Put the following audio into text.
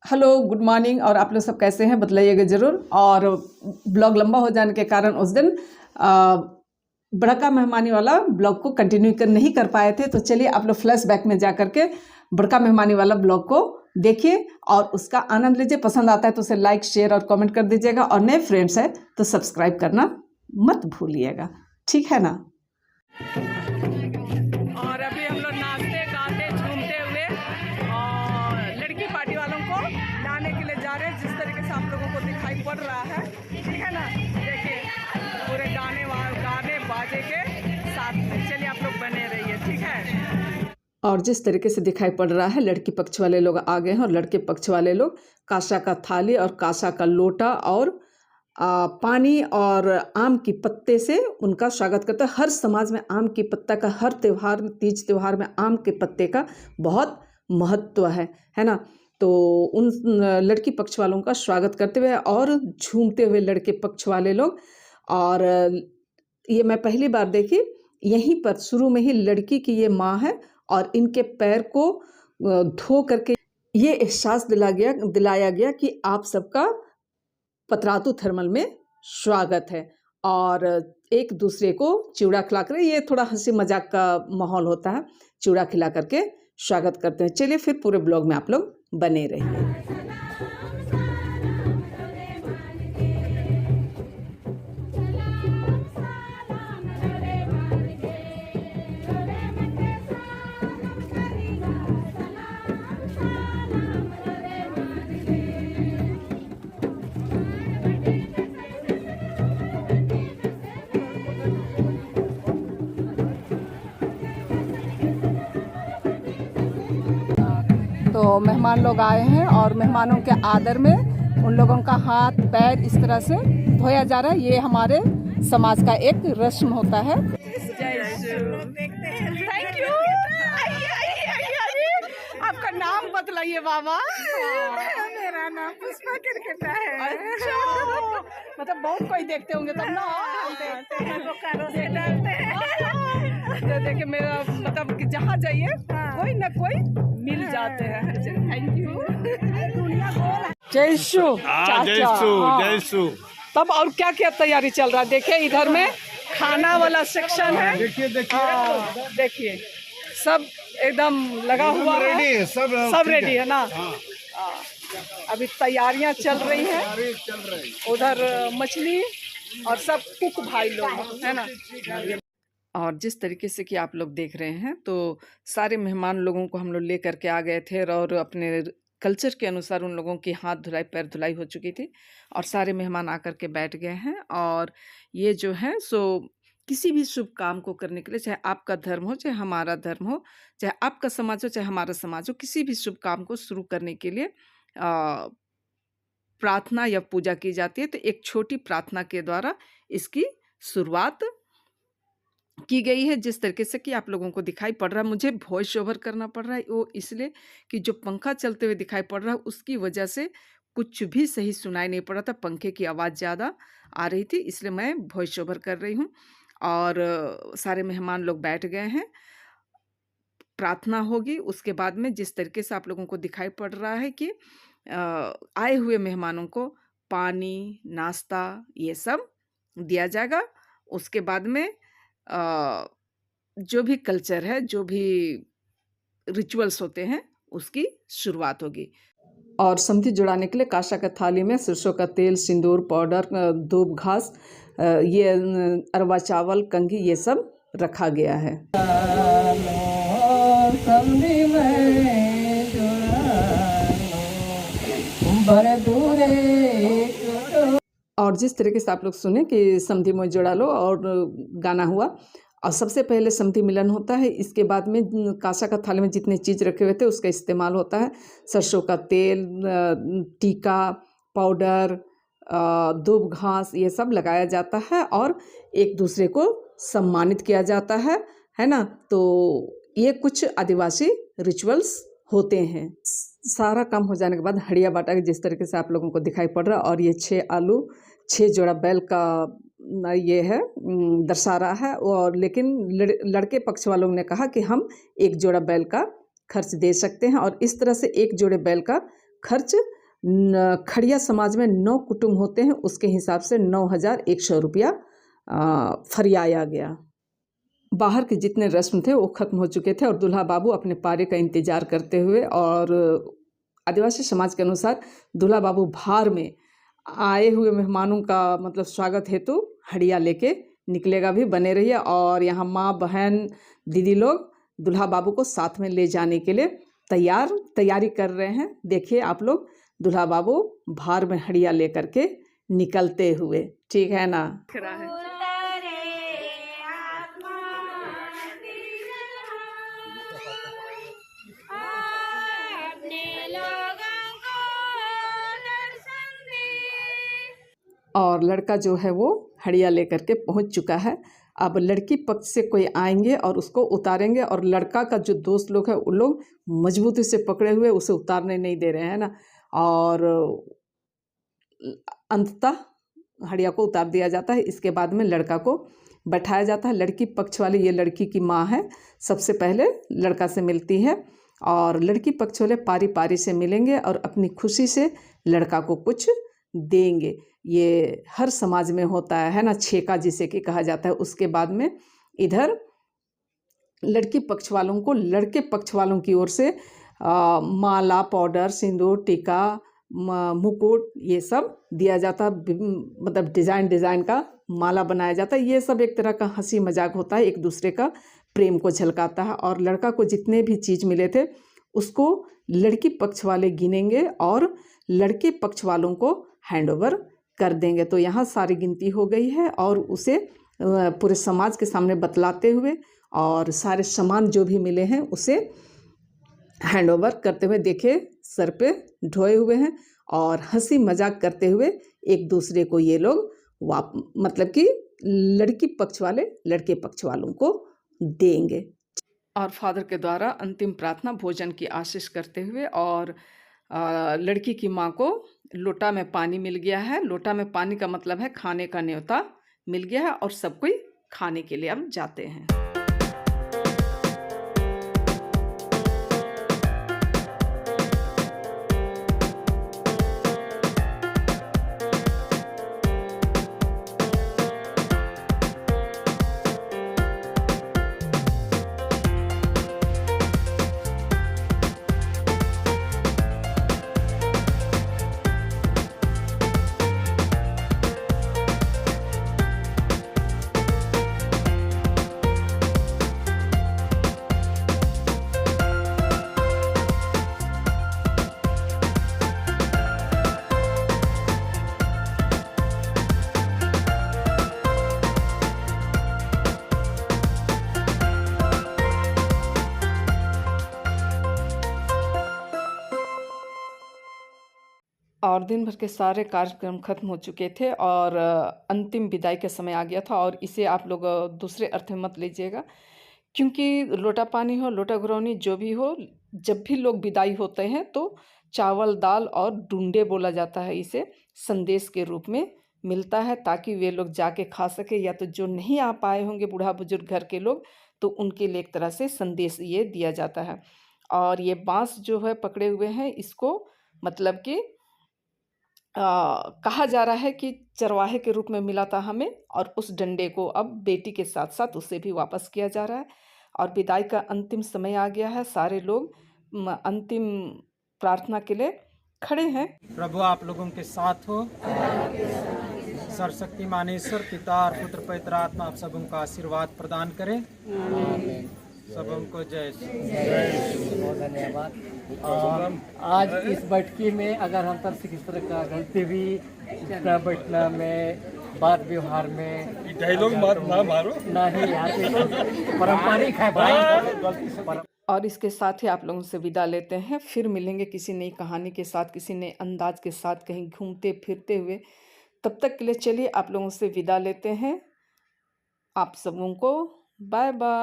Hello, good morning. और आप लोग सब कैसे हैं बताइएगा ज़रूर। और ब्लॉग लंबा हो जाने के कारण उस दिन बड़का मेहमानी वाला ब्लॉग को कंटिन्यू नहीं कर पाए थे। तो चलिए आप लोग फ्लैश बैक में जा करके बड़का मेहमानी वाला ब्लॉग को देखिए और उसका आनंद लीजिए। पसंद आता है तो उसे लाइक, शेयर और कमेंट कर दीजिएगा। और नए फ्रेंड्स हैं तो सब्सक्राइब करना मत भूलिएगा, ठीक है ना। और अभी हम लोग नाचते गाते झूमते हुए और लड़की पार्टी वालों को लाने के लिए जा रहे हैं, जिस तरीके से आप लोगों को दिखाई पड़ रहा है, ठीक है ना। देखिए पूरे गाने बाजे के साथ में, चलिए आप लोग बने रहिए, ठीक है। और जिस तरीके से दिखाई पड़ रहा है, लड़की पक्ष वाले लोग आ गए हैं और लड़के पक्ष वाले लोग कांसा का थाली और कांसा का लोटा और पानी और आम की पत्ते से उनका स्वागत करता है। हर समाज में आम की पत्ता का, हर त्यौहार में, तीज त्यौहार में आम के पत्ते का बहुत महत्व है ना। तो उन लड़की पक्ष वालों का स्वागत करते हुए और झूमते हुए लड़के पक्ष वाले लोग। और ये मैं पहली बार देखी, यहीं पर शुरू में ही लड़की की ये माँ है और इनके पैर को धो करके ये एहसास दिलाया गया कि आप सबका पतरातू थर्मल में स्वागत है। और एक दूसरे को चिवड़ा खिला कर, ये थोड़ा हंसी मजाक का माहौल होता है, चिवड़ा खिला करके स्वागत करते हैं। चलिए फिर पूरे ब्लॉग में आप लोग बने रहिए। तो मेहमान लोग आए हैं और मेहमानों के आदर में उन लोगों का हाथ पैर इस तरह से धोया जा रहा है। ये हमारे समाज का एक रस्म होता है। Thank you. आपका नाम बतलाइए बाबा। मेरा नाम पुष्पा किरकिटा है। अच्छा, मतलब बहुत कोई देखते होंगे तब ना। देखिए मेरा मतलब कि जहाँ जाइए कोई ना कोई मिल जाते हैं। Thank you. जय शु जय शु। तब और क्या क्या तैयारी चल रहा है? देखिए इधर में खाना वाला सेक्शन है। देखिए सब एकदम लगा हुआ है, सब रेडी है ना। अभी तैयारियां चल रही हैं। उधर मछली और सब कुक भाई लोग है ना। और जिस तरीके से कि आप लोग देख रहे हैं, तो सारे मेहमान लोगों को हम लोग ले करके आ गए थे और अपने कल्चर के अनुसार उन लोगों की हाथ धुलाई पैर धुलाई हो चुकी थी और सारे मेहमान आकर के बैठ गए हैं। और ये जो है सो किसी भी शुभ काम को करने के लिए, चाहे आपका धर्म हो, चाहे हमारा धर्म हो, चाहे आपका समाज हो, चाहे हमारा समाज हो, किसी भी शुभ काम को शुरू करने के लिए प्रार्थना या पूजा की जाती है। तो एक छोटी प्रार्थना के द्वारा इसकी शुरुआत की गई है। जिस तरीके से कि आप लोगों को दिखाई पड़ रहा है, मुझे वॉइस ओवर करना पड़ रहा है वो इसलिए कि जो पंखा चलते हुए दिखाई पड़ रहा है उसकी वजह से कुछ भी सही सुनाई नहीं पड़ रहा था। पंखे की आवाज़ ज़्यादा आ रही थी, इसलिए मैं वॉइस ओवर कर रही हूँ। और सारे मेहमान लोग बैठ गए हैं, प्रार्थना होगी। उसके बाद में जिस तरीके से आप लोगों को दिखाई पड़ रहा है कि आए हुए मेहमानों को पानी, नाश्ता ये सब दिया जाएगा। उसके बाद में जो भी कल्चर है, जो भी रिचुअल्स होते हैं, उसकी शुरुआत होगी। और समधी जुड़ाने के लिए कांसा का थाली में सरसों का तेल, सिंदूर, पाउडर, दूब घास, ये अरवा चावल, कंघी, ये सब रखा गया है। और जिस तरीके से आप लोग सुने कि समधी मोय जोड़ा लो और गाना हुआ, और सबसे पहले समधी मिलन होता है। इसके बाद में कांसा का थाली में जितने चीज़ रखे हुए थे उसका इस्तेमाल होता है। सरसों का तेल, टीका, पाउडर, दूब घास, ये सब लगाया जाता है और एक दूसरे को सम्मानित किया जाता है ना। तो ये कुछ आदिवासी रिचुअल्स होते हैं। सारा काम हो जाने के बाद हड़िया बाटा के जिस तरीके से आप लोगों को दिखाई पड़ रहा है, और ये 6 आलू 6 जोड़ा बैल का ये है दर्शा रहा है। और लेकिन लड़के पक्ष वालों ने कहा कि हम 1 जोड़ा बैल का खर्च दे सकते हैं और इस तरह से 1 जोड़े बैल का खर्च खड़िया समाज में 9 कुटुंब होते हैं, उसके हिसाब से 9,100 रुपया फरियाया गया। बाहर के जितने रस्म थे वो ख़त्म हो चुके थे और दूल्हा बाबू अपने पारे का इंतज़ार करते हुए, और आदिवासी समाज के अनुसार दूल्हा बाबू भार में आए हुए मेहमानों का मतलब स्वागत हेतु हड़िया लेके निकलेगा भी। बने रहिए। और यहाँ माँ बहन दीदी लोग दूल्हा बाबू को साथ में ले जाने के लिए तैयारी कर रहे हैं। देखिए आप लोग, दूल्हा बाबू भार में हड़िया लेकर के निकलते हुए, ठीक है ना। और लड़का जो है वो हड़िया लेकर के पहुंच चुका है। अब लड़की पक्ष से कोई आएंगे और उसको उतारेंगे, और लड़का का जो दोस्त लोग हैं उन लोग मजबूती से पकड़े हुए उसे उतारने नहीं दे रहे हैं ना। और अंततः हड़िया को उतार दिया जाता है। इसके बाद में लड़का को बैठाया जाता है। लड़की पक्ष वाले, ये लड़की की माँ है, सबसे पहले लड़का से मिलती है, और लड़की पक्ष वाले पारी पारी से मिलेंगे और अपनी खुशी से लड़का को कुछ देंगे। ये हर समाज में होता है ना, छेका जिसे कि कहा जाता है। उसके बाद में इधर लड़की पक्ष वालों को लड़के पक्ष वालों की ओर से माला, पाउडर, सिंदूर, टीका, मुकुट, ये सब दिया जाता। मतलब डिज़ाइन का माला बनाया जाता है। ये सब एक तरह का हंसी मजाक होता है, एक दूसरे का प्रेम को झलकाता है। और लड़का को जितने भी चीज़ मिले थे उसको लड़की पक्ष वाले गिनेंगे और लड़के पक्ष वालों को हैंडओवर कर देंगे। तो यहाँ सारी गिनती हो गई है और उसे पूरे समाज के सामने बतलाते हुए और सारे सामान जो भी मिले हैं उसे हैंडओवर करते हुए, देखे सर पे ढोए हुए हैं और हंसी मजाक करते हुए एक दूसरे को ये लोग मतलब कि लड़की पक्ष वाले लड़के पक्ष वालों को देंगे। और फादर के द्वारा अंतिम प्रार्थना भोजन की आशीष करते हुए, और लड़की की माँ को लोटा में पानी मिल गया है। लोटा में पानी का मतलब है खाने का न्योता मिल गया है और सब कोई खाने के लिए अब जाते हैं। और दिन भर के सारे कार्यक्रम खत्म हो चुके थे और अंतिम विदाई का समय आ गया था। और इसे आप लोग दूसरे अर्थ में मत लीजिएगा, क्योंकि लोटा पानी हो, लोटा घुरौनी जो भी हो, जब भी लोग विदाई होते हैं तो चावल, दाल और डूंडे बोला जाता है, इसे संदेश के रूप में मिलता है ताकि वे लोग जाके खा सके, या तो जो नहीं आ पाए होंगे बूढ़ा बुजुर्ग घर के लोग तो उनके लिए एक तरह से संदेश ये दिया जाता है। और ये बांस जो है पकड़े हुए हैं, इसको मतलब कि कहा जा रहा है कि चरवाहे के रूप में मिला था हमें, और उस डंडे को अब बेटी के साथ साथ उसे भी वापस किया जा रहा है। और विदाई का अंतिम समय आ गया है। सारे लोग अंतिम प्रार्थना के लिए खड़े हैं। प्रभु आप लोगों के साथ हो। सर्वशक्ति मानेश्वर पिता और पुत्र पवित्र आत्मा आप सबों का आशीर्वाद प्रदान करें। सबों को जय श्री। बहुत धन्यवाद। आज इस बैठकी में अगर हम तरफ से किसी तरह का गलती हुई, बैठना में, बात व्यवहार में, डायलॉग मत ना मारो, नहीं यार, पारंपरिक है भाई। और इसके साथ ही आप लोगों से विदा लेते हैं। फिर मिलेंगे किसी नई कहानी के साथ, किसी नए अंदाज के साथ, कहीं घूमते फिरते हुए। तब तक के लिए चलिए आप लोगों से विदा लेते हैं। आप सबों को बाय बाय।